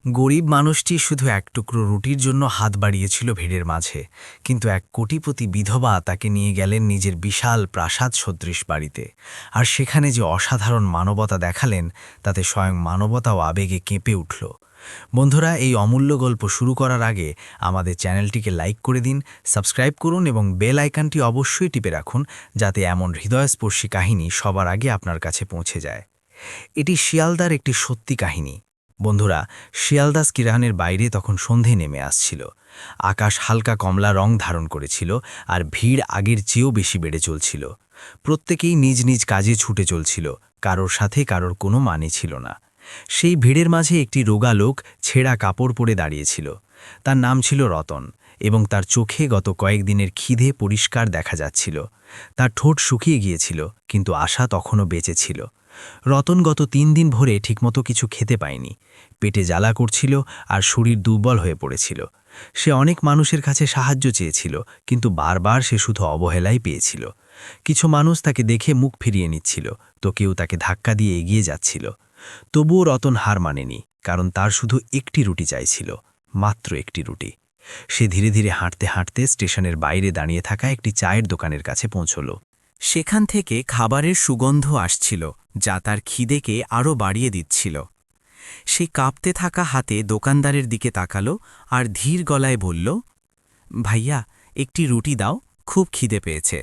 গরিব মানুষটি শুধু এক টুকরো রুটির জন্য হাত বাড়িয়েছিল ভিড়ের মাঝে, কিন্তু এক কোটিপতি বিধবা তাকে নিয়ে গেলেন নিজের বিশাল প্রাসাদ সদৃশ বাড়িতে। আর সেখানে যে অসাধারণ মানবতা দেখালেন, তাতে স্বয়ং মানবতাও আবেগে কেঁপে উঠল। বন্ধুরা, এই অমূল্য গল্প শুরু করার আগে আমাদের চ্যানেলটিকে লাইক করে দিন, সাবস্ক্রাইব করুন এবং বেল আইকনটি অবশ্যই টিপে রাখুন, যাতে এমন হৃদয়স্পর্শী কাহিনী সবার আগে আপনার কাছে পৌঁছে যায়। এটি শিয়ালদার একটি সত্যি কাহিনী। বন্ধুরা, শিয়ালদা স্কিরানের বাইরে তখন সন্ধে নেমে আসছিল। আকাশ হালকা কমলা রং ধারণ করেছিল, আর ভিড় আগের চেয়েও বেশি বেড়ে চলছিল। প্রত্যেকেই নিজ নিজ কাজে ছুটে চলছিল, কারোর সাথে কারোর কোনো মানে ছিল না। সেই ভিড়ের মাঝে একটি রোগা লোক ছেঁড়া কাপড় পরে দাঁড়িয়েছিল। তার নাম ছিল রতন, এবং তার চোখে গত কয়েকদিনের খিদে পরিষ্কার দেখা যাচ্ছিল। তার ঠোঁট শুকিয়ে গিয়েছিল, কিন্তু আশা তখনও বেঁচে ছিল। রতন গত ৩ দিন ভরে ঠিকমতো কিছু খেতে পায়নি। পেটে জ্বালা করছিল আর শরীর দুর্বল হয়ে পড়েছিল। সে অনেক মানুষের কাছে সাহায্য চেয়েছিল, কিন্তু বারবার সে শুধু অবহেলাই পেয়েছিল। কিছু মানুষ তাকে দেখে মুখ ফিরিয়ে নিচ্ছিল, তো কেউ তাকে ধাক্কা দিয়ে এগিয়ে যাচ্ছিল। তবুও রতন হার মানেনি, কারণ তার শুধু একটি রুটি চাইছিল, মাত্র একটি রুটি। সে ধীরে ধীরে হাঁটতে হাঁটতে স্টেশনের বাইরে দাঁড়িয়ে থাকা একটি চায়ের দোকানের কাছে পৌঁছল। সেখান থেকে খাবারের সুগন্ধ আসছিল, যা তার খিদেকে আরও বাড়িয়ে দিচ্ছিল। সে কাঁপতে থাকা হাতে দোকানদারের দিকে তাকালো আর ধীর গলায় বলল, ভাইয়া, একটি রুটি দাও, খুব খিদে পেয়েছে।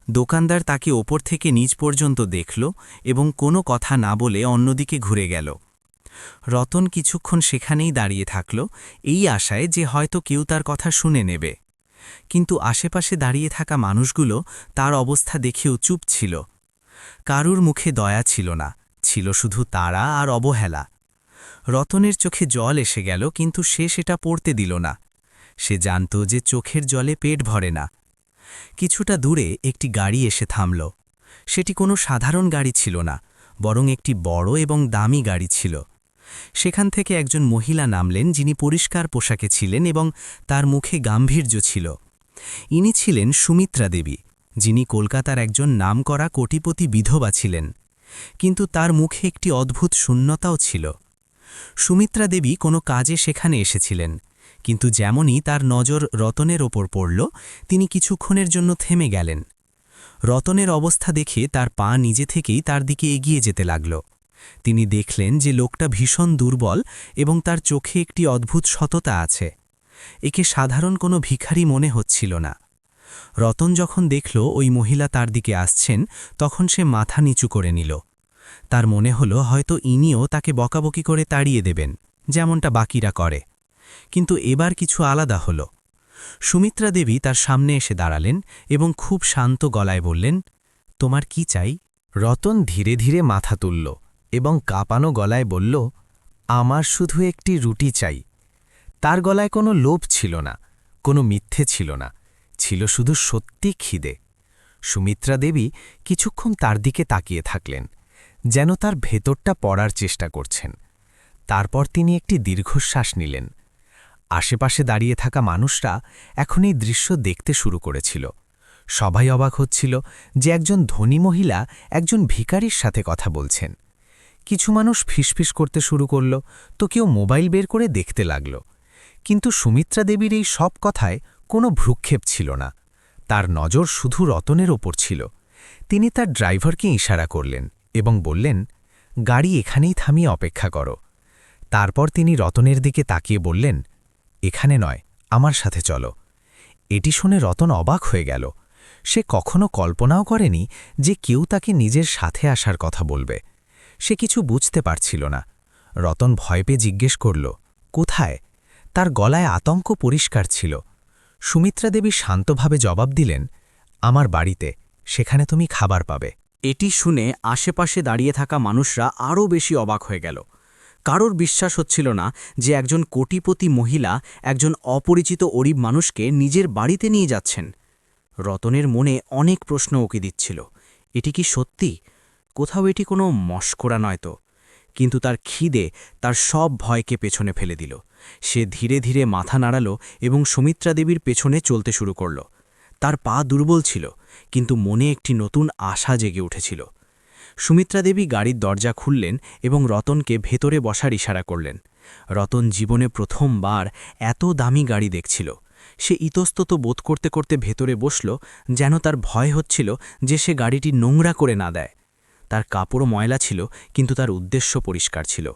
দোকানদার তাকে ওপর থেকে নিচ পর্যন্ত দেখল এবং কোনো কথা না বলে অন্যদিকে ঘুরে গেল। রতন কিছুক্ষণ সেখানেই দাঁড়িয়ে থাকল, এই আশায় যে হয়তো কেউ তার কথা শুনে নেবে। কিন্তু আশেপাশে দাঁড়িয়ে থাকা মানুষগুলো তার অবস্থা দেখেও চুপ ছিল। কারুর মুখে দয়া ছিল না, ছিল শুধু তাড়া আর অবহেলা। রতনের চোখে জল এসে গেল, কিন্তু সে সেটা পড়তে দিল না। সে জানত যে চোখের জলে পেট ভরে না। কিছুটা দূরে একটি গাড়ি এসে থামল। সেটি কোনো সাধারণ গাড়ি ছিল না, বরং একটি বড় এবং দামি গাড়ি ছিল। সেখান থেকে একজন মহিলা নামলেন, যিনি পরিষ্কার পোশাকে ছিলেন এবং তার মুখে গাম্ভীর্য ছিল। ইনি ছিলেন সুমিত্রা দেবী, যিনি কলকাতার একজন নামকরা কোটিপতি বিধবা ছিলেন। কিন্তু তার মুখে একটি অদ্ভুত শূন্যতাও ছিল। সুমিত্রা দেবী কোনো কাজে সেখানে এসেছিলেন, কিন্তু যেমনই তার নজর রতনের ওপর পড়ল, তিনি কিছুক্ষণের জন্য থেমে গেলেন। রতনের অবস্থা দেখে তার পা নিজে থেকেই তার দিকে এগিয়ে যেতে লাগল। তিনি দেখলেন যে লোকটা ভীষণ দুর্বল এবং তার চোখে একটি অদ্ভুত সততা আছে। একে সাধারণ কোনো ভিখারি মনে হচ্ছিল না। রতন যখন দেখল ওই মহিলা তার দিকে আসছেন, তখন সে মাথা নিচু করে নিল। তার মনে হলো হয়তো ইনিও তাকে বকাবকি করে তাড়িয়ে দেবেন, যেমনটা বাকিরা করে। কিন্তু এবার কিছু আলাদা হল। সুমিত্রা দেবী তার সামনে এসে দাঁড়ালেন এবং খুব শান্ত গলায় বললেন, তোমার কি চাই? রতন ধীরে ধীরে মাথা তুলল এবং কাঁপানো গলায় বলল, আমার শুধু একটি রুটি চাই। তার গলায় কোনো লোভ ছিল না, কোনো মিথ্যে ছিল না, ছিল শুধু সত্যি খিদে। সুমিত্রা দেবী কিছুক্ষণ তার দিকে তাকিয়ে থাকলেন, যেন তার ভেতরটা পড়ার চেষ্টা করছেন। তারপর তিনি একটি দীর্ঘশ্বাস নিলেন। আশেপাশে দাঁড়িয়ে থাকা মানুষরা এখন এই দৃশ্য দেখতে শুরু করেছিল। সবাই অবাক হচ্ছিল যে একজন ধনী মহিলা একজন ভিখারির সাথে কথা বলছেন। কিছু মানুষ ফিসফিস করতে শুরু করল, তো কেউ মোবাইল বের করে দেখতে লাগল। কিন্তু সুমিত্রা দেবীর এই সব কথায় কোনো ভ্রুক্ষেপ ছিল না। তার নজর শুধু রতনের ওপর ছিল। তিনি তার ড্রাইভারকে ইশারা করলেন এবং বললেন, গাড়ি এখানেই থামিয়ে অপেক্ষা করো। তারপর তিনি রতনের দিকে তাকিয়ে বললেন, এখানে নয়, আমার সাথে চলো। এটি শুনে রতন অবাক হয়ে গেল। সে কখনো কল্পনাও করেনি যে কেউ তাকে নিজের সাথে আসার কথা বলবে। সে কিছু বুঝতে পারছিল না। রতন ভয় পেয়ে জিজ্ঞেস করল, কোথায়? তার গলায় আতঙ্ক পরিষ্কার ছিল। সুমিত্রা দেবী শান্তভাবে জবাব দিলেন, আমার বাড়িতে, সেখানে তুমি খাবার পাবে। এটি শুনে আশেপাশে দাঁড়িয়ে থাকা মানুষরা আরও বেশি অবাক হয়ে গেল। কারোর বিশ্বাস হচ্ছিল না যে একজন কোটিপতি মহিলা একজন অপরিচিত গরিব মানুষকে নিজের বাড়িতে নিয়ে যাচ্ছেন। রতনের মনে অনেক প্রশ্ন উকি দিচ্ছিল। এটি কি সত্যি? কোথাও এটি কোনো মস্করা নয় তো? কিন্তু তার খিদে তার সব ভয়কে পেছনে ফেলে দিল। সে ধীরে ধীরে মাথা নাড়াল এবং সুমিত্রা দেবীর পেছনে চলতে শুরু করল। তার পা দুর্বল ছিল, কিন্তু মনে একটি নতুন আশা জেগে উঠেছিল। সুমিত্রা দেবী গাড়ির দরজা খুললেন এবং রতনকে ভেতরে বসার ইশারা করলেন। রতন জীবনে প্রথমবার এত দামি গাড়ি দেখছিল। সে ইতস্তত বোধ করতে করতে ভেতরে বসল, যেন তার ভয় হচ্ছিল যে সে গাড়িটি নোংরা করে না দেয়। তার কাপড়ও ময়লা ছিল, কিন্তু তার উদ্দেশ্য পরিষ্কার ছিল।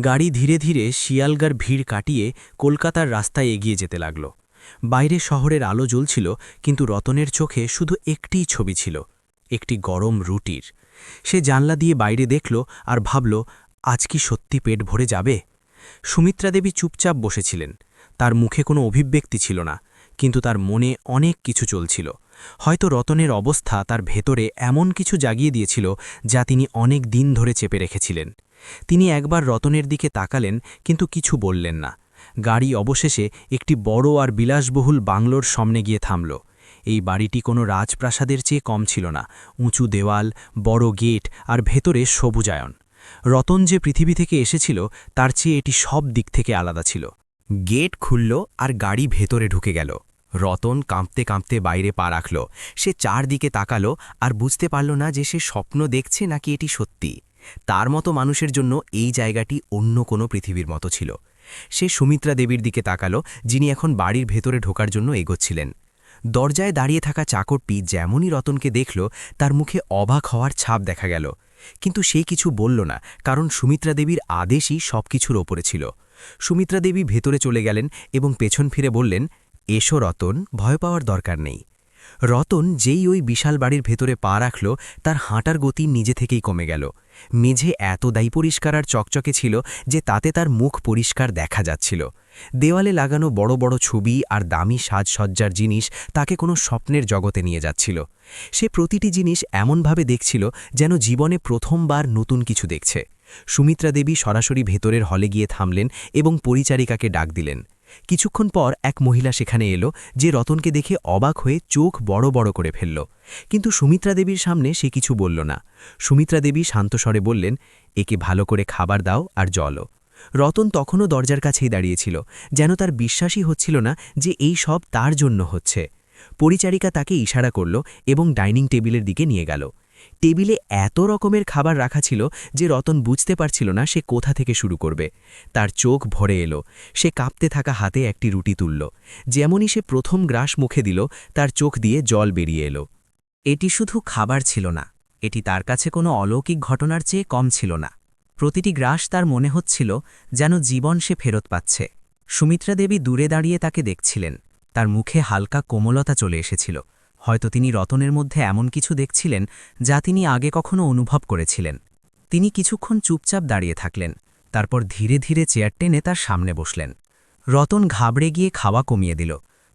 গাড়ি ধীরে ধীরে শিয়ালগার ভিড় কাটিয়ে কলকাতার রাস্তায় এগিয়ে যেতে লাগল। বাইরে শহরের আলো জ্বলছিল, কিন্তু রতনের চোখে শুধু একটিই ছবি ছিল, একটি গরম রুটির। সে জানলা দিয়ে বাইরে দেখল আর ভাবল, আজ কি সত্যি পেট ভরে যাবে? সুমিত্রা দেবী চুপচাপ বসেছিলেন। তার মুখে কোনো অভিব্যক্তি ছিল না, কিন্তু তার মনে অনেক কিছু চলছিল। হয়তো রতনের অবস্থা তার ভেতরে এমন কিছু জাগিয়ে দিয়েছিল যা তিনি অনেক দিন ধরে চেপে রেখেছিলেন। তিনি একবার রতনের দিকে তাকালেন, কিন্তু কিছু বললেন না। গাড়ি অবশেষে একটি বড় আর বিলাসবহুল বাংলোর সামনে গিয়ে থামল। এই বাড়িটি কোনো রাজপ্রাসাদের চেয়ে কম ছিল না। উঁচু দেওয়াল, বড় গেট আর ভেতরে সবুজায়ন। রতন যে পৃথিবী থেকে এসেছিল তার চেয়ে এটি সব দিক থেকে আলাদা ছিল। গেট খুলল আর গাড়ি ভেতরে ঢুকে গেল। রতন কাঁপতে কাঁপতে বাইরে পা রাখল। সে চারদিকে তাকালো আর বুঝতে পারল না যে সে স্বপ্ন দেখছে নাকি এটি সত্যি। তার মতো মানুষের জন্য এই জায়গাটি অন্য কোনো পৃথিবীর মতো ছিল। সে সুমিত্রা দেবীর দিকে তাকালো, যিনি এখন বাড়ির ভেতরে ঢোকার জন্য এগোচ্ছিলেন। দরজায় দাঁড়িয়ে থাকা চাকরটি যেমনই রতনকে দেখল, তার মুখে অবাক হওয়ার ছাপ দেখা গেল। কিন্তু সে কিছু বলল না, কারণ সুমিত্রা দেবীর আদেশই সবকিছুর ওপরে ছিল। সুমিত্রা দেবী ভেতরে চলে গেলেন এবং পেছন ফিরে বললেন, এসো রতন, ভয় পাওয়ার দরকার নেই। রতন যেই ওই বিশাল বাড়ির ভেতরে পা রাখল, তার হাঁটার গতি নিজে থেকেই কমে গেল। মেঝে এত দায়ী পরিষ্কার আর চকচকে ছিল যে তাতে তার মুখ পরিষ্কার দেখা যাচ্ছিল। দেওয়ালে লাগানো বড় বড় ছবি আর দামি সাজসজ্জার জিনিস তাকে কোনো স্বপ্নের জগতে নিয়ে যাচ্ছিল। সে প্রতিটি জিনিস এমনভাবে দেখছিল যেন জীবনে প্রথমবার নতুন কিছু দেখছে। সুমিত্রা দেবী সরাসরি ভেতরের হলে গিয়ে থামলেন এবং পরিচারিকাকে ডাক দিলেন। কিছুক্ষণ পর এক মহিলা সেখানে এলো, যে রতনকে দেখে অবাক হয়ে চোখ বড় বড় করে ফেলল। কিন্তু সুমিত্রা দেবীর সামনে সে কিছু বলল না। সুমিত্রা দেবী শান্ত স্বরে বললেন, একে ভালো করে খাবার দাও আর জলও। রতন তখনও দরজার কাছেই দাঁড়িয়েছিল, যেন তার বিশ্বাসই হচ্ছিল না যে এই সব তার জন্য হচ্ছে। পরিচারিকা তাকে ইশারা করল এবং ডাইনিং টেবিলের দিকে নিয়ে গেল। টেবিলে এত রকমের খাবার রাখা ছিল যে রতন বুঝতে পারছিল না সে কোথা থেকে শুরু করবে। তার চোখ ভরে এলো। সে কাঁপতে থাকা হাতে একটি রুটি তুলল। যেমনই সে প্রথম গ্রাস মুখে দিল, তার চোখ দিয়ে জল বেরিয়ে এলো। এটি শুধু খাবার ছিল না, এটি তার কাছে কোনো অলৌকিক ঘটনার চেয়ে কম ছিল না। প্রতিটি গ্রাস তার মনে হচ্ছিল যেন জীবন সে ফেরত পাচ্ছে। সুমিত্রা দেবী দূরে দাঁড়িয়ে তাকে দেখছিলেন। তার মুখে হালকা কোমলতা চলে এসেছিল। হয়তো তিনি রতনের মধ্যে এমন কিছু দেখছিলেন যা তিনি আগে কখনো অনুভব করেছিলেন। তিনি কিছুক্ষণ চুপচাপ দাঁড়িয়ে থাকলেন, তারপর ধীরে ধীরে চেয়ার টেনে তার সামনে বসলেন। রতন ঘাবড়ে গিয়ে খাওয়া কমিয়ে দিল।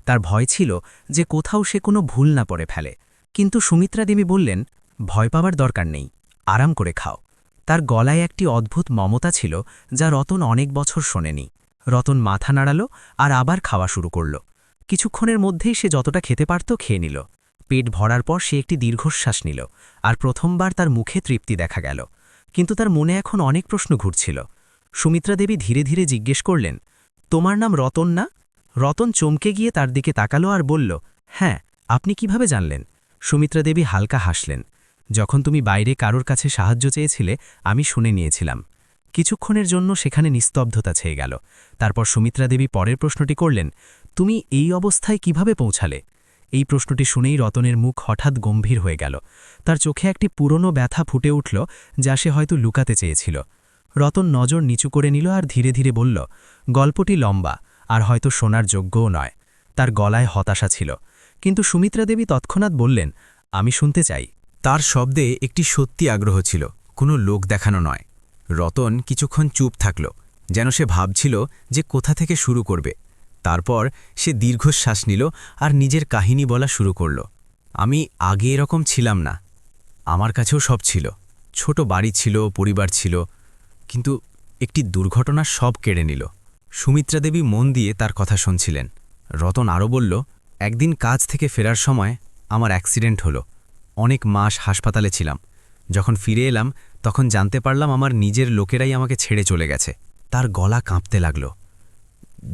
তার ভয় ছিল যে কোথাও সে কোনো ভুল না করে ফেলে। কিন্তু সুমিত্রা দেবী বললেন, ভয় পাওয়ার দরকার নেই, আরাম করে খাও। তার গলায় একটি অদ্ভুত মমতা ছিল যা রতন অনেক বছর শোনেনি। রতন মাথা নাড়াল আর আবার খাওয়া শুরু করল। কিছুক্ষণের মধ্যেই সে যতটা খেতে পারত খেয়ে নিল। পেট ভরার পর সে একটি দীর্ঘশ্বাস নিল, আর প্রথমবার তার মুখে তৃপ্তি দেখা গেল। কিন্তু তার মনে এখন অনেক প্রশ্ন ঘুরছিল। সুমিত্রা দেবী ধীরে ধীরে জিজ্ঞেস করলেন, তোমার নাম রতন না? রতন চমকে গিয়ে তার দিকে তাকালো আর বলল, হ্যাঁ, আপনি কিভাবে জানলেন? সুমিত্রা দেবী হালকা হাসলেন, যখন তুমি বাইরে কারোর কাছে সাহায্য চেয়েছিলে আমি শুনে নিয়েছিলাম। কিছুক্ষণের জন্য সেখানে নিস্তব্ধতা ছেয়ে গেল। তারপর সুমিত্রা দেবী পরের প্রশ্নটি করলেন, তুমি এই অবস্থায় কিভাবে পৌঁছালে? এই প্রশ্নটি শুনেই রতনের মুখ হঠাৎ গম্ভীর হয়ে গেল। তার চোখে একটি পুরনো ব্যথা ফুটে উঠল, যা সে হয়তো লুকাতে চেয়েছিল। রতন নজর নিচু করে নিল আর ধীরে ধীরে বলল, গল্পটি লম্বা আর হয়তো শোনার যোগ্যও নয়। তার গলায় হতাশা ছিল, কিন্তু সুমিত্রা দেবী তৎক্ষণাৎ বললেন, আমি শুনতে চাই। তার শব্দে একটি সত্যি আগ্রহ ছিল, কোনো লোক দেখানো নয়। রতন কিছুক্ষণ চুপ থাকল, যেন সে ভাবছিল যে কোথা থেকে শুরু করবে। তারপর সে দীর্ঘশ্বাস নিল আর নিজের কাহিনী বলা শুরু করল। আমি আগে এরকম ছিলাম না। আমার কাছেও সব ছিল, ছোট বাড়ি ছিল, পরিবার ছিল, কিন্তু একটি দুর্ঘটনা সব কেড়ে নিল। সুমিত্রা দেবী মন দিয়ে তার কথা শুনছিলেন। রতন আরও বলল, একদিন কাজ থেকে ফেরার সময় আমার অ্যাক্সিডেন্ট হলো। অনেক মাস হাসপাতালে ছিলাম। যখন ফিরে এলাম তখন জানতে পারলাম আমার নিজের লোকেরাই আমাকে ছেড়ে চলে গেছে। তার গলা কাঁপতে লাগল।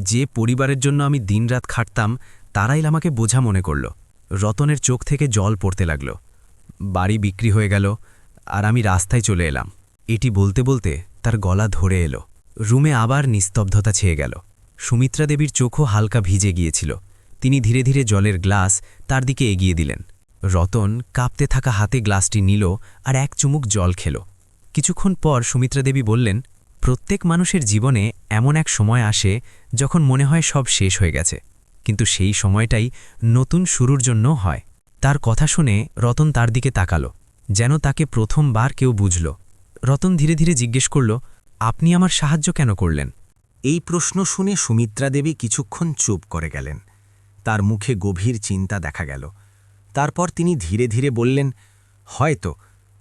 যে পরিবারের জন্য আমি দিনরাত খাটতাম তারাই আমাকে বোঝা মনে করল। রতনের চোখ থেকে জল পড়তে লাগল। বাড়ি বিক্রি হয়ে গেল আর আমি রাস্তায় চলে এলাম। এটি বলতে বলতে তার গলা ধরে এলো। রুমে আবার নিস্তব্ধতা ছেয়ে গেল। সুমিত্রা দেবীর চোখও হালকা ভিজে গিয়েছিল। তিনি ধীরে ধীরে জলের গ্লাস তার দিকে এগিয়ে দিলেন। রতন কাঁপতে থাকা হাতে গ্লাসটি নিল আর এক চুমুক জল খেল। কিছুক্ষণ পর সুমিত্রা দেবী বললেন, প্রত্যেক মানুষের জীবনে এমন এক সময় আসে যখন মনে হয় সব শেষ হয়ে গেছে, কিন্তু সেই সময়টাই নতুন শুরুর জন্য হয়। তার কথা শুনে রতন তার দিকে তাকাল, যেন তাকে প্রথমবার কেউ বুঝল। রতন ধীরে ধীরে জিজ্ঞেস করল, আপনি আমার সাহায্য কেন করলেন? এই প্রশ্ন শুনে সুমিত্রা দেবী কিছুক্ষণ চুপ করে গেলেন। তার মুখে গভীর চিন্তা দেখা গেল। তারপর তিনি ধীরে ধীরে বললেন, হয়তো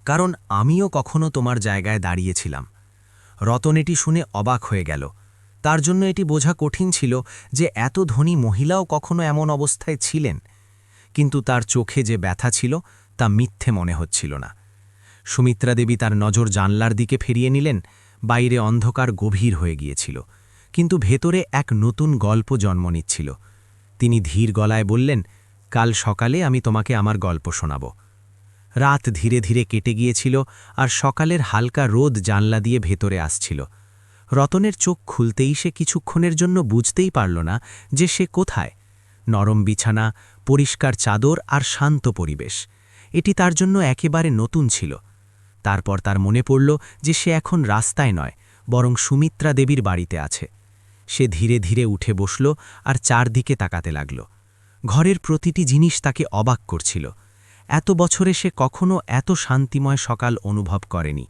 কারণ আমিও কখনো তোমার জায়গায় দাঁড়িয়েছিলাম। রতন এটি শুনে অবাক হয়ে গেল। তার জন্য এটি বোঝা কঠিন ছিল যে এত ধনী মহিলাও কখনো এমন অবস্থায় ছিলেন, কিন্তু তার চোখে যে ব্যথা ছিল তা মিথ্যে মনে হচ্ছিল না। সুমিত্রা দেবী তার নজর জানলার দিকে ফিরিয়ে নিলেন। বাইরে অন্ধকার গভীর হয়ে গিয়েছিল, কিন্তু ভেতরে এক নতুন গল্প জন্ম নিচ্ছিল। তিনি ধীর গলায় বললেন, কাল সকালে আমি তোমাকে আমার গল্প শোনাব। রাত ধীরে ধীরে কেটে গিয়েছিল আর সকালের হালকা রোদ জানলা দিয়ে ভেতরে আসছিল। রতনের চোখ খুলতেই সে কিছুক্ষণের জন্য বুঝতেই পারল না যে সে কোথায়। নরম বিছানা, পরিষ্কার চাদর আর শান্ত পরিবেশ, এটি তার জন্য একেবারে নতুন ছিল। তারপর তার মনে পড়ল যে সে এখন রাস্তায় নয়, বরং সুমিত্রা দেবীর বাড়িতে আছে। সে ধীরে ধীরে উঠে বসল আর চারদিকে তাকাতে লাগল। ঘরের প্রতিটি জিনিস তাকে অবাক করছিল। এত বছরে সে কখনো এত শান্তিময় সকাল অনুভব করেনি।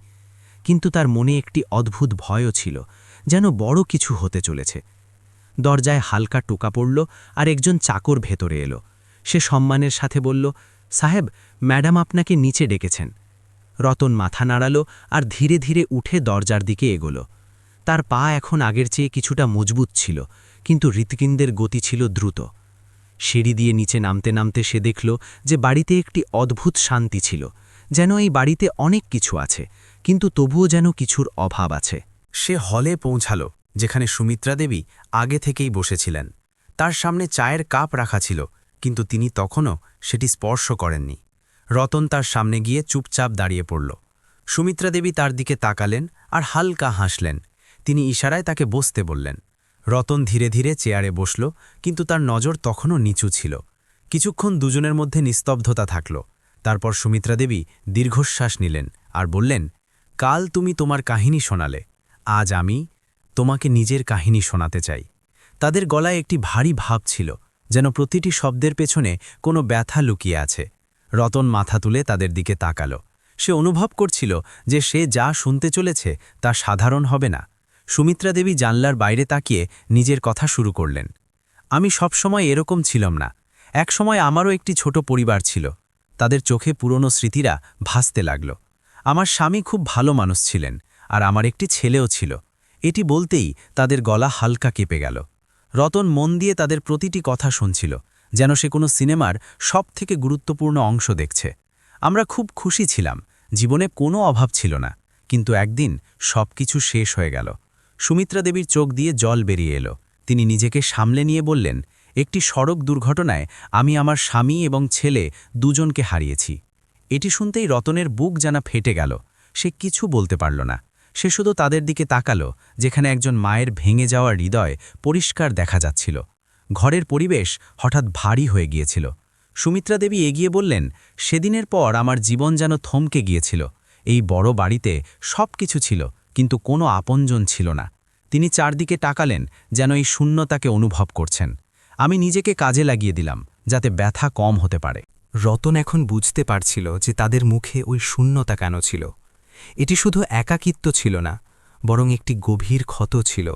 কিন্তু তার মনে একটি অদ্ভুত ভয়ও ছিল, যেন বড় কিছু হতে চলেছে। দরজায় হালকা টোকা পড়ল আর একজন চাকর ভেতরে এলো। সে সম্মানের সাথে বলল, সাহেব, ম্যাডাম আপনাকে নিচে ডেকেছেন। রতন মাথা নাড়াল আর ধীরে ধীরে উঠে দরজার দিকে এগোল। তার পা এখন আগের চেয়ে কিছুটা মজবুত ছিল, কিন্তু হৃৎপিণ্ডের গতি ছিল দ্রুত। সিঁড়ি দিয়ে নিচে নামতে নামতে সে দেখল যে বাড়িতে একটি অদ্ভুত শান্তি ছিল, যেন এই বাড়িতে অনেক কিছু আছে, কিন্তু তবুও যেন কিছুর অভাব আছে। সে হলে পৌঁছাল, যেখানে সুমিত্রা দেবী আগে থেকেই বসেছিলেন। তার সামনে চায়ের কাপ রাখা ছিল, কিন্তু তিনি তখনও সেটি স্পর্শ করেননি। রতন তার সামনে গিয়ে চুপচাপ দাঁড়িয়ে পড়ল। সুমিত্রা দেবী তার দিকে তাকালেন আর হালকা হাসলেন। তিনি ইশারায় তাকে বসতে বললেন। রতন ধীরে ধীরে চেয়ারে বসল, কিন্তু তার নজর তখনও নিচু ছিল। কিছুক্ষণ দুজনের মধ্যে নিস্তব্ধতা থাকল। তারপর সুমিত্রা দেবী দীর্ঘশ্বাস নিলেন আর বললেন, কাল তুমি তোমার কাহিনী শোনালে, আজ আমি তোমাকে নিজের কাহিনী শোনাতে চাই। তাদের গলায় একটি ভারী ভাব ছিল, যেন প্রতিটি শব্দের পেছনে কোনো ব্যথা লুকিয়ে আছে। রতন মাথা তুলে তাদের দিকে তাকাল। সে অনুভব করছিল যে সে যা শুনতে চলেছে তা সাধারণ হবে না। সুমিত্রা দেবী জানলার বাইরে তাকিয়ে নিজের কথা শুরু করলেন। আমি সবসময় এরকম ছিলাম না। একসময় আমারও একটি ছোট পরিবার ছিল। তাদের চোখে পুরনো স্মৃতিরা ভাসতে লাগল। আমার স্বামী খুব ভালো মানুষ ছিলেন, আর আমার একটি ছেলেও ছিল। এটি বলতেই তাদের গলা হালকা কেঁপে গেল। রতন মন দিয়ে তাদের প্রতিটি কথা শুনছিল, যেন সে কোনো সিনেমার সবথেকে গুরুত্বপূর্ণ অংশ দেখছে। আমরা খুব খুশি ছিলাম, জীবনে কোনো অভাব ছিল না, কিন্তু একদিন সবকিছু শেষ হয়ে গেল। সুমিত্রা দেবীর চোখ দিয়ে জল বেরিয়ে এলো। তিনি নিজেকে সামলে নিয়ে বললেন, একটি সড়ক দুর্ঘটনায় আমি আমার স্বামী এবং ছেলে দুজনকে হারিয়েছি। এটি শুনতেই রতনের বুক জানা ফেটে গেল। সে কিছু বলতে পারল না। সে শুধু তাদের দিকে তাকালো, যেখানে একজন মায়ের ভেঙে যাওয়া হৃদয় পরিষ্কার দেখা যাচ্ছিল। ঘরের পরিবেশ হঠাৎ ভারী হয়ে গিয়েছিল। সুমিত্রা দেবী এগিয়ে বললেন, সেদিনের পর আমার জীবন যেন থমকে গিয়েছিল। এই বড় বাড়িতে সব কিছু ছিল, কিন্তু কোনো আপনজন ছিল না। তিনি চারদিকে তাকালেন, যেন এই শূন্যতাকে অনুভব করছেন। আমি নিজেকে কাজে লাগিয়ে দিলাম, যাতে ব্যথা কম হতে পারে। রতন এখন বুঝতে পারছিল যে তাদের মুখে ওই শূন্যতা কেন ছিল। এটি শুধু একাকিত্ব ছিল না, বরং একটি গভীর ক্ষত ছিল।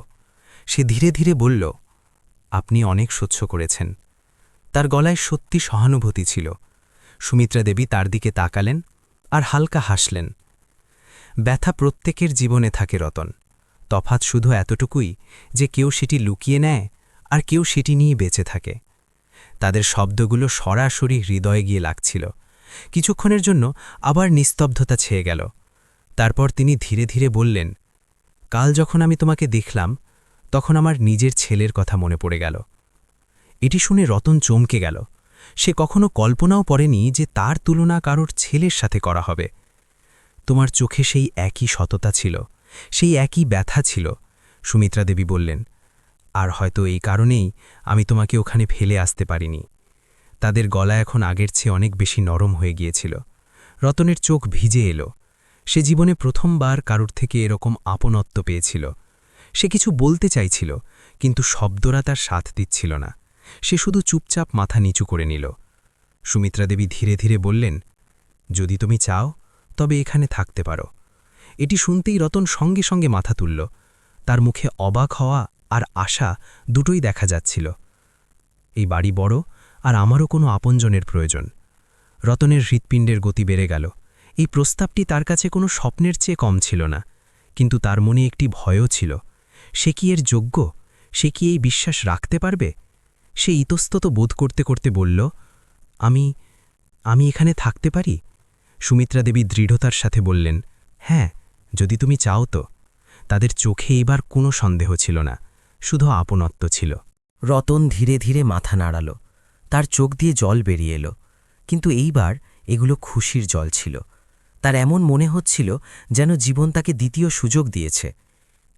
সে ধীরে ধীরে বলল, আপনি অনেক সহ্য করেছেন। তার গলায় সত্যি সহানুভূতি ছিল। সুমিত্রা দেবী তার দিকে তাকালেন আর হালকা হাসলেন। ব্যথা প্রত্যেকের জীবনে থাকে রতন, তফাৎ শুধু এতটুকুই যে কেউ সেটি লুকিয়ে নেয় আর কেউ সেটি নিয়ে বেঁচে থাকে। তাদের শব্দগুলো সরাসরি হৃদয়ে গিয়ে লাগছিল। কিছুক্ষণের জন্য আবার নিস্তব্ধতা ছেয়ে গেল। তারপর তিনি ধীরে ধীরে বললেন, কাল যখন আমি তোমাকে দেখলাম, তখন আমার নিজের ছেলের কথা মনে পড়ে গেল। এটি শুনে রতন চমকে গেল। সে কখনো কল্পনাও করেনি যে তার তুলনা কারোর ছেলের সাথে করা হবে। তোমার চোখে সেই একই সততা ছিল, সেই একই ব্যথা ছিল, সুমিত্রা দেবী বললেন, আর হয়তো এই কারণেই আমি তোমাকে ওখানে ফেলে আসতে পারিনি। তাদের গলা এখন আগের চেয়ে অনেক বেশি নরম হয়ে গিয়েছিল। রতনের চোখ ভিজে এলো। সে জীবনে প্রথমবার কারুর থেকে এরকম আপনত্ব পেয়েছিল। সে কিছু বলতে চাইছিল, কিন্তু শব্দরা তার সাথ দিচ্ছিল না। সে শুধু চুপচাপ মাথা নিচু করে নিল। সুমিত্রা দেবী ধীরে ধীরে বললেন, যদি তুমি চাও তবে এখানে থাকতে পারো। এটি শুনতেই রতন সঙ্গে সঙ্গে মাথা তুলল। তার মুখে অবাক হওয়া আর আশা দুটোই দেখা যাচ্ছিল। এই বাড়ি বড়, আর আমারও কোনো আপনজনের প্রয়োজন। রতনের হৃৎপিণ্ডের গতি বেড়ে গেল। এই প্রস্তাবটি তার কাছে কোনো স্বপ্নের চেয়ে কম ছিল না, কিন্তু তার মনে একটি ভয়ও ছিল। সে কি এর যোগ্য? সে কি এই বিশ্বাস রাখতে পারবে? সে ইতস্তত বোধ করতে করতে বলল, আমি আমি এখানে থাকতে পারি। সুমিত্রা দেবী দৃঢ়তার সাথে বললেন, হ্যাঁ, যদি তুমি চাও তো। তাদের চোখে এবার কোনো সন্দেহ ছিল না, শুধু আপনত্ব ছিল। রতন ধীরে ধীরে মাথা নাড়াল। তার চোখ দিয়ে জল বেরিয়ে এলো, কিন্তু এইবার এগুলো খুশির জল ছিল। তার এমন মনে হচ্ছিল যেন জীবন তাকে দ্বিতীয় সুযোগ দিয়েছে।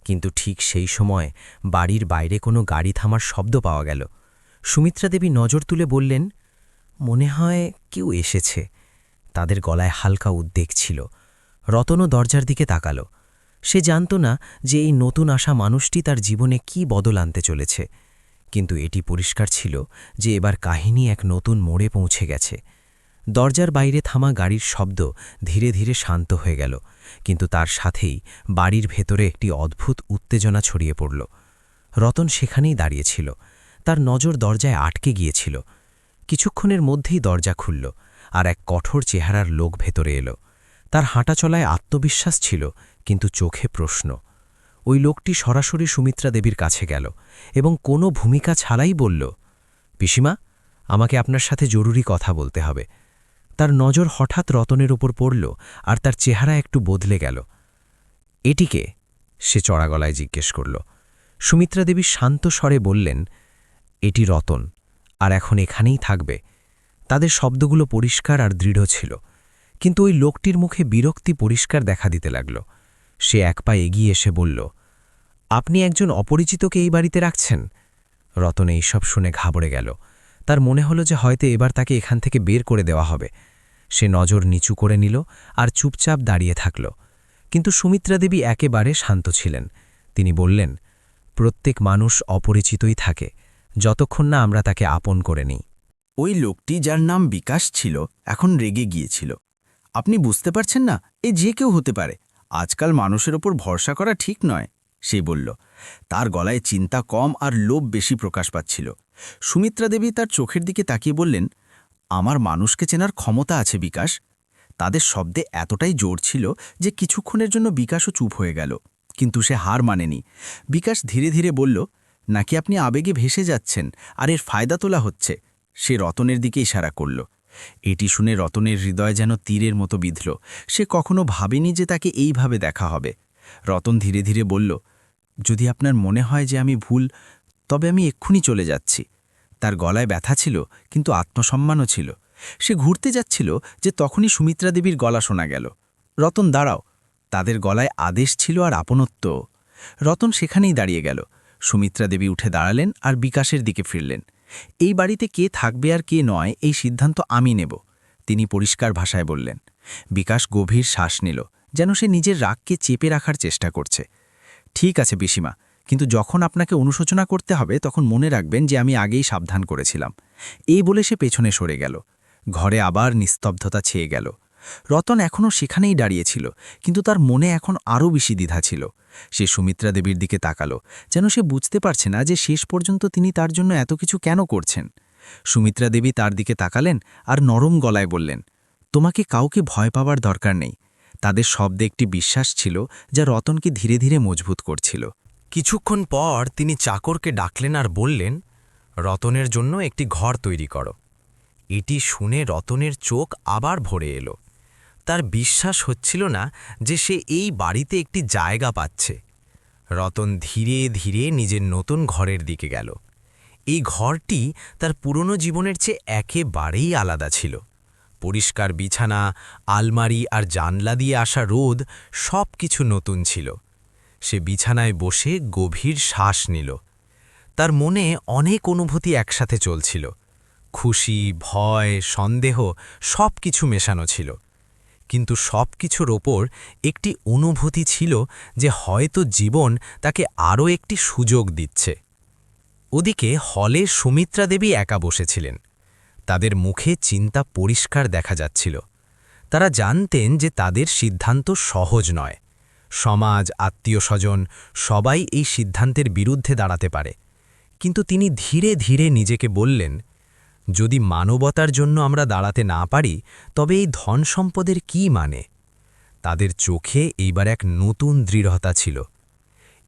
কিন্তু ঠিক সেই সময় বাড়ির বাইরে কোনো গাড়ি থামার শব্দ পাওয়া গেল। সুমিত্রা দেবী নজর তুলে বললেন, মনে হয় কেউ এসেছে। তাদের গলায় হালকা উদ্বেগ ছিল। রতনও দরজার দিকে তাকাল। সে জানত না যে এই নতুন আসা মানুষটি তার জীবনে কি বদল আনতে চলেছে, কিন্তু এটি পরিষ্কার ছিল যে এবার কাহিনী এক নতুন মোড়ে পৌঁছে গেছে। দরজার বাইরে থামা গাড়ির শব্দ ধীরে ধীরে শান্ত হয়ে গেল, কিন্তু তার সাথেই বাড়ির ভেতরে একটি অদ্ভুত উত্তেজনা ছড়িয়ে পড়ল। রতন সেখানেই দাঁড়িয়েছিল। তার নজর দরজায় আটকে গিয়েছিল। কিছুক্ষণের মধ্যেই দরজা খুলল, আর এক কঠোর চেহারার লোক ভেতরে এলো। তার হাঁটাচলায় আত্মবিশ্বাস ছিল, কিন্তু চোখে প্রশ্ন। ওই লোকটি সরাসরি সুমিত্রা দেবীর কাছে গেল এবং কোনো ভূমিকা ছাড়াই বলল, পিসিমা, আমাকে আপনার সাথে জরুরি কথা বলতে হবে। তার নজর হঠাৎ রতনের উপর পড়ল, আর তার চেহারা একটু বদলে গেল। এটিকে? সে চড়া গলায় জিজ্ঞেস করল। সুমিত্রা দেবী শান্ত স্বরে বললেন, এটি রতন, আর এখন এখানেই থাকবে। তাদের শব্দগুলো পরিষ্কার আর দৃঢ় ছিল, কিন্তু ওই লোকটির মুখে বিরক্তি পরিষ্কার দেখা দিতে লাগল। সে এক পা এগিয়ে এসে বলল, আপনি একজন অপরিচিতকে এই বাড়িতে রাখছেন? রতন এইসব শুনে ঘাবড়ে গেল। তার মনে হলো যে হয়তো এবার তাকে এখান থেকে বের করে দেওয়া হবে। সে নজর নিচু করে নিল আর চুপচাপ দাঁড়িয়ে থাকল। কিন্তু সুমিত্রা দেবী একেবারে শান্ত ছিলেন। তিনি বললেন, প্রত্যেক মানুষ অপরিচিতই থাকে, যতক্ষণ না আমরা তাকে আপন করে নিই। ওই লোকটি, যার নাম বিকাশ ছিল, এখন রেগে গিয়েছিল। আপনি বুঝতে পারছেন না? এ যে কেউ হতে পারে। আজকাল মানুষের ওপর ভরসা করা ঠিক নয়, সে বলল। তার গলায় চিন্তা কম আর লোভ বেশি প্রকাশ পাচ্ছিল। সুমিত্রা দেবী তার চোখের দিকে তাকিয়ে বললেন, আমার মানুষকে চেনার ক্ষমতা আছে বিকাশ। তাদের শব্দে এতটাই জোর ছিল যে কিছুক্ষণের জন্য বিকাশও চুপ হয়ে গেল, কিন্তু সে হার মানেনি। বিকাশ ধীরে ধীরে বলল, নাকি আপনি আবেগে ভেসে যাচ্ছেন আর এর ফায়দা তোলা হচ্ছে? সে রতনের দিকে ইশারা করল। এটি শুনে রতনের হৃদয় যেন তীরের মতো বিঁধল। সে কখনো ভাবেনি যে তাকে এইভাবে দেখা হবে। রতন ধীরে ধীরে বলল, যদি আপনার মনে হয় যে আমি ভুল, তবে আমি এক্ষুনি চলে যাচ্ছি। তার গলায় ব্যথা ছিল, কিন্তু আত্মসম্মানও ছিল। সে ঘুরতে যাচ্ছিল যে তখনই সুমিত্রা দেবীর গলা শোনা গেল, রতন দাঁড়াও। তাদের গলায় আদেশ ছিল আর আপনত্ব। রতন সেখানেই দাঁড়িয়ে গেল। সুমিত্রা দেবী উঠে দাঁড়ালেন আর বিকাশের দিকে ফিরলেন। এই বাড়িতে কে থাকবে আর কে নয়, এই সিদ্ধান্ত আমি নেব, তিনি পরিষ্কার ভাষায় বললেন। বিকাশ গভীর শ্বাস নিল, যেন সে নিজের রাগকে চেপে রাখার চেষ্টা করছে। ঠিক আছে পিসিমা, কিন্তু যখন আপনাকে অনুশোচনা করতে হবে তখন মনে রাখবেন যে আমি আগেই সাবধান করেছিলাম। এই বলে সে পেছনে সরে গেল। ঘরে আবার নিস্তব্ধতা ছেয়ে গেল। রতন এখনও সেখানেই দাঁড়িয়েছিল, কিন্তু তার মনে এখন আরও বেশি দ্বিধা ছিল। সে সুমিত্রা দেবীর দিকে তাকালো, যেন সে বুঝতে পারছে না যে শেষ পর্যন্ত তিনি তার জন্য এত কিছু কেন করছেন। সুমিত্রা দেবী তার দিকে তাকালেন আর নরম গলায় বললেন, তোমাকে কাউকে ভয় পাওয়ার দরকার নেই। তাদের শব্দে একটি বিশ্বাস ছিল যা রতনকে ধীরে ধীরে মজবুত করছিল। কিছুক্ষণ পর তিনি চাকরকে ডাকলেন আর বললেন, রতনের জন্য একটি ঘর তৈরি করো। এটি শুনে রতনের চোখ আবার ভরে এলো। তার বিশ্বাস হচ্ছিল না যে সে এই বাড়িতে একটি জায়গা পাচ্ছে। রতন ধীরে ধীরে নিজের নতুন ঘরের দিকে গেল। এই ঘরটি তার পুরনো জীবনের চেয়ে একেবারেই আলাদা ছিল। পরিষ্কার বিছানা, আলমারি আর জানলা দিয়ে আসা রোদ, সব কিছু নতুন ছিল। সে বিছানায় বসে গভীর শ্বাস নিল। তার মনে অনেক অনুভূতি একসাথে চলছিল, খুশি, ভয়, সন্দেহ সব কিছু মেশানো ছিল। কিন্তু সব কিছুর ওপর একটি অনুভূতি ছিল যে হয়তো জীবন তাকে আরও একটি সুযোগ দিচ্ছে। ওদিকে হলে সুমিত্রা দেবী একা বসেছিলেন। তাদের মুখে চিন্তা পরিষ্কার দেখা যাচ্ছিল। তারা জানতেন যে তাদের সিদ্ধান্ত সহজ নয়। সমাজ, আত্মীয়স্বজন সবাই এই সিদ্ধান্তের বিরুদ্ধে দাঁড়াতে পারে। কিন্তু তিনি ধীরে ধীরে নিজেকে বললেন, যদি মানবতার জন্য আমরা দাঁড়াতে না পারি তবে এই ধন সম্পদের কী মানে? তাদের চোখে এইবার এক নতুন দৃঢ়তা ছিল।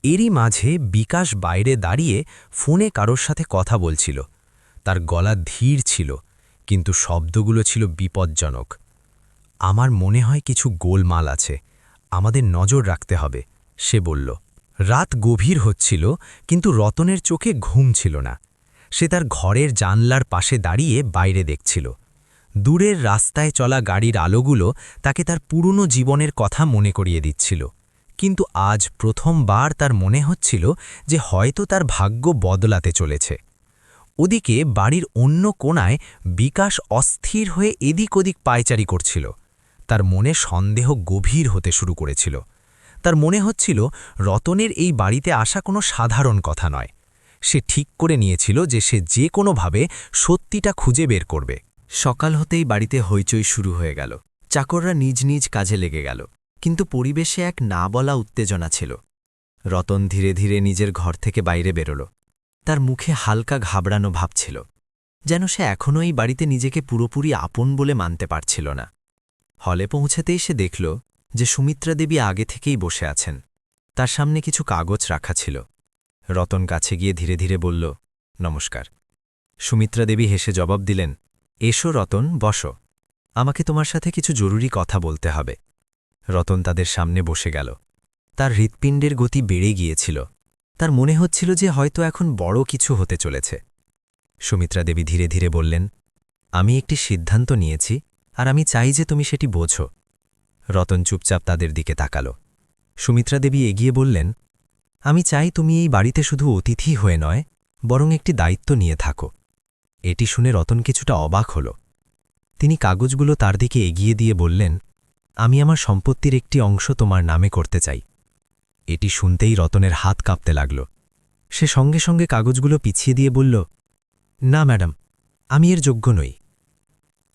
এরই মাঝে বিকাশ বাইরে দাঁড়িয়ে ফোনে কারোর সাথে কথা বলছিল। তার গলা ধীর ছিল, কিন্তু শব্দগুলো ছিল বিপজ্জনক। আমার মনে হয় কিছু গোলমাল আছে, আমাদের নজর রাখতে হবে, সে বলল। রাত গভীর হচ্ছিল, কিন্তু রতনের চোখে ঘুম ছিল না। সে তার ঘরের জানলার পাশে দাঁড়িয়ে বাইরে দেখছিল। দূরের রাস্তায় চলা গাড়ির আলোগুলো তাকে তার পুরনো জীবনের কথা মনে করিয়ে দিচ্ছিল। কিন্তু আজ প্রথমবার তার মনে হচ্ছিল যে হয়তো তার ভাগ্য বদলাতে চলেছে। ওদিকে বাড়ির অন্য কোণায় বিকাশ অস্থির হয়ে এদিক ওদিক পায়চারি করছিল। তার মনে সন্দেহ গভীর হতে শুরু করেছিল। তার মনে হচ্ছিল রতনের এই বাড়িতে আসা কোনো সাধারণ কথা নয়। সে ঠিক করে নিয়েছিল যে সে যে কোনোভাবে সত্যিটা খুঁজে বের করবে। সকাল হতেই বাড়িতে হইচই শুরু হয়ে গেল। চাকররা নিজ নিজ কাজে লেগে গেল, কিন্তু পরিবেশে এক না বলা উত্তেজনা ছিল। রতন ধীরে ধীরে নিজের ঘর থেকে বাইরে বেরোল। তার মুখে হালকা ঘাবড়ানো ভাব ছিল, যেন সে এখনও এই বাড়িতে নিজেকে পুরোপুরি আপন বলে মানতে পারছিল না। হলে পৌঁছাতেই সে দেখল যে সুমিত্রা দেবী আগে থেকেই বসে আছেন। তার সামনে কিছু কাগজ রাখা ছিল। রতন কাছে গিয়ে ধীরে ধীরে বলল, নমস্কার। সুমিত্রা দেবী হেসে জবাব দিলেন, এসো রতন, বসো, আমাকে তোমার সাথে কিছু জরুরি কথা বলতে হবে। রতন তাদের সামনে বসে গেল। তার হৃৎপিণ্ডের গতি বেড়ে গিয়েছিল। তার মনে হচ্ছিল যে হয়তো এখন বড় কিছু হতে চলেছে। সুমিত্রা দেবী ধীরে ধীরে বললেন, আমি একটি সিদ্ধান্ত নিয়েছি, আর আমি চাই যে তুমি সেটি বোঝো। রতন চুপচাপ তাদের দিকে তাকাল। সুমিত্রা দেবী এগিয়ে বললেন, আমি চাই তুমি এই বাড়িতে শুধু অতিথি হয়ে নয়, বরং একটি দায়িত্ব নিয়ে থাকো। এটি শুনে রতন কিছুটা অবাক হল। তিনি কাগজগুলো তার দিকে এগিয়ে দিয়ে বললেন, আমি আমার সম্পত্তির একটি অংশ তোমার নামে করতে চাই। এটি শুনতেই রতনের হাত কাঁপতে লাগল। সে সঙ্গে সঙ্গে কাগজগুলো পিছিয়ে দিয়ে বলল, না ম্যাডাম, আমি এর যোগ্য নই।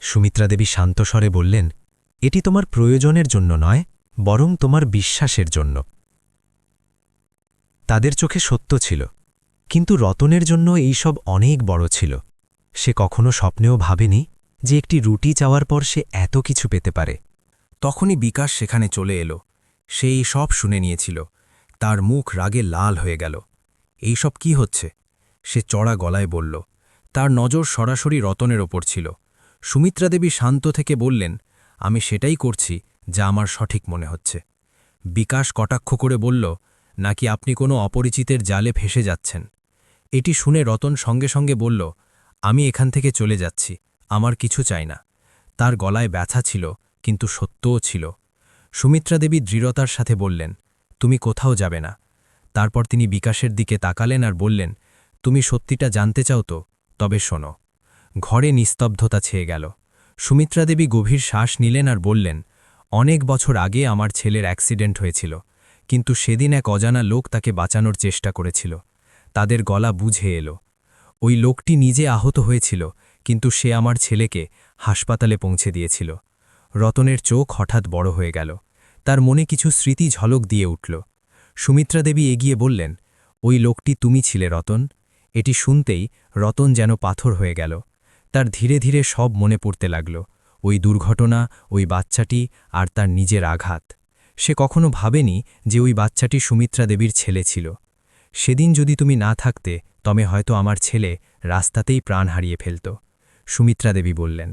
সুমিত্রা দেবী শান্ত স্বরে বললেন, এটি তোমার প্রয়োজনের জন্য নয়, বরং তোমার বিশ্বাসের জন্য। তাদের চোখে সত্য ছিল, কিন্তু রতনের জন্য এই সব অনেক বড় ছিল। সে কখনো স্বপ্নেও ভাবেনি যে একটি রুটি চাওয়ার পর সে এত কিছু পেতে পারে। তখনই বিকাশ সেখানে চলে এলো। সে এই সব শুনে নিয়েছিল। তার মুখ রাগে লাল হয়ে গেল। এই সব কি হচ্ছে? সে চড়া গলায় বলল। তার নজর সরাসরি রতনের ওপর ছিল। সুমিত্রা দেবী শান্ত থেকে বললেন, আমি সেটাই করছি যা আমার সঠিক মনে হচ্ছে। বিকাশ কটাক্ষ করে বলল, নাকি আপনি কোনো অপরিচিতের জালে ফেসে যাচ্ছেন? এটি শুনে রতন সঙ্গে সঙ্গে বলল, আমি এখান থেকে চলে যাচ্ছি, আমার কিছু চাই না। তার গলায় ব্যথা ছিল, কিন্তু সত্যও ছিল। সুমিত্রা দেবী দৃঢ়তার সাথে বললেন, তুমি কোথাও যাবে না। তারপর তিনি বিকাশের দিকে তাকালেন আর বললেন, তুমি সত্যিটা জানতে চাও তো? তবে শোনো। ঘরে নিস্তব্ধতা ছেয়ে গেল। সুমিত্রা দেবী গভীর শ্বাস নিলেন আর বললেন, অনেক বছর আগে আমার ছেলের অ্যাক্সিডেন্ট হয়েছিল, কিন্তু সেদিন এক অজানা লোক তাকে বাঁচানোর চেষ্টা করেছিল। তাদের গলা বুঝে এলো। ওই লোকটি নিজে আহত হয়েছিল, কিন্তু সে আমার ছেলেকে হাসপাতালে পৌঁছে দিয়েছিল। রতনের চোখ হঠাৎ বড় হয়ে গেল। তার মনে কিছু স্মৃতি ঝলক দিয়ে উঠল। সুমিত্রা দেবী এগিয়ে বললেন, ওই লোকটি তুমি ছিলে রতন। এটি শুনতেই রতন যেন পাথর হয়ে গেল। তার ধীরে ধীরে সব মনে পড়তে লাগল, ওই দুর্ঘটনা, ওই বাচ্চাটি আর তার নিজের আঘাত। সে কখনো ভাবেনি যে ওই বাচ্চাটি সুমিত্রা দেবীর ছেলে ছিল। সেদিন যদি তুমি না থাকতে, তবে হয়তো আমার ছেলে রাস্তাতেই প্রাণ হারিয়ে ফেলত। সুমিত্রা দেবী বললেন।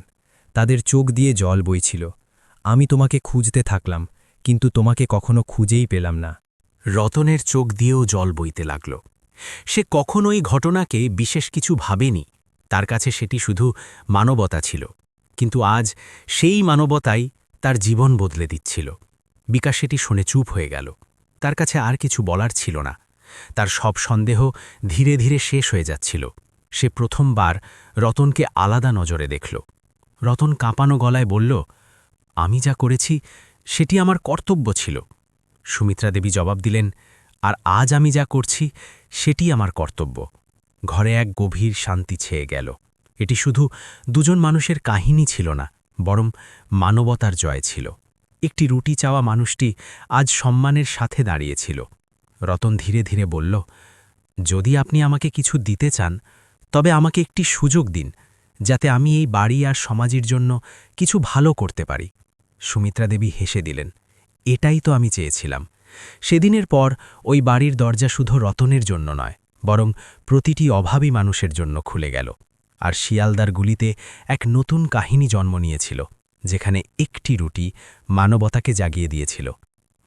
তাদের চোখ দিয়ে জল বইছিল। আমি তোমাকে খুঁজতে থাকলাম, কিন্তু তোমাকে কখনো খুঁজেই পেলাম না। রতনের চোখ দিয়েও জল বইতে লাগল। সে কখনোই ঘটনাকে বিশেষ কিছু ভাবেনি। তার কাছে সেটি শুধু মানবতা ছিল। কিন্তু আজ সেই মানবতাই তার জীবন বদলে দিচ্ছিল। বিকাশ সেটি শুনে চুপ হয়ে গেল। তার কাছে আর কিছু বলার ছিল না। তার সব সন্দেহ ধীরে ধীরে শেষ হয়ে যাচ্ছিল। সে প্রথমবার রতনকে আলাদা নজরে দেখল। রতন কাঁপানো গলায় বলল, আমি যা করেছি সেটি আমার কর্তব্য ছিল। সুমিত্রা দেবী জবাব দিলেন, আর আজ আমি যা করছি সেটি আমার কর্তব্য। ঘরে এক গভীর শান্তি ছেয়ে গেল। এটি শুধু দুজন মানুষের কাহিনী ছিল না, বরং মানবতার জয় ছিল। একটি রুটি চাওয়া মানুষটি আজ সম্মানের সাথে দাঁড়িয়েছিল। রতন ধীরে ধীরে বলল, যদি আপনি আমাকে কিছু দিতে চান তবে আমাকে একটি সুযোগ দিন, যাতে আমি এই বাড়ি আর সমাজের জন্য কিছু ভালো করতে পারি। সুমিত্রা দেবী হেসে দিলেন, এটাই তো আমি চেয়েছিলাম। সেদিনের পর ওই বাড়ির দরজা শুধু রতনের জন্য নয়, বরং প্রতিটি অভাবী মানুষের জন্য খুলে গেল। আর শিয়ালদার গুলিতে এক নতুন কাহিনী জন্ম নিয়েছিল, যেখানে একটি রুটি মানবতাকে জাগিয়ে দিয়েছিল।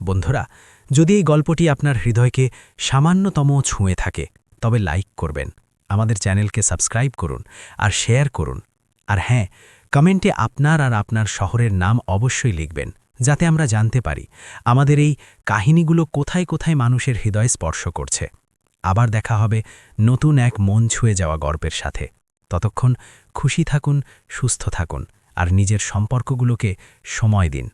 বন্ধুরা, যদি এই গল্পটি আপনার হৃদয়কে সামান্যতম ছুঁয়ে থাকে তবে লাইক করবেন, আমাদের চ্যানেলকে সাবস্ক্রাইব করুন আর শেয়ার করুন। আর হ্যাঁ, কমেন্টে আপনার আর আপনার শহরের নাম অবশ্যই লিখবেন, যাতে আমরা জানতে পারি আমাদের এই কাহিনীগুলো কোথায় কোথায় মানুষের হৃদয় স্পর্শ করছে। আবার দেখা হবে নতুন এক মন ছুঁয়ে যাওয়া গল্পের সাথে। ততক্ষণ খুশি থাকুন, সুস্থ থাকুন আর নিজের সম্পর্কগুলোকে সময় দিন।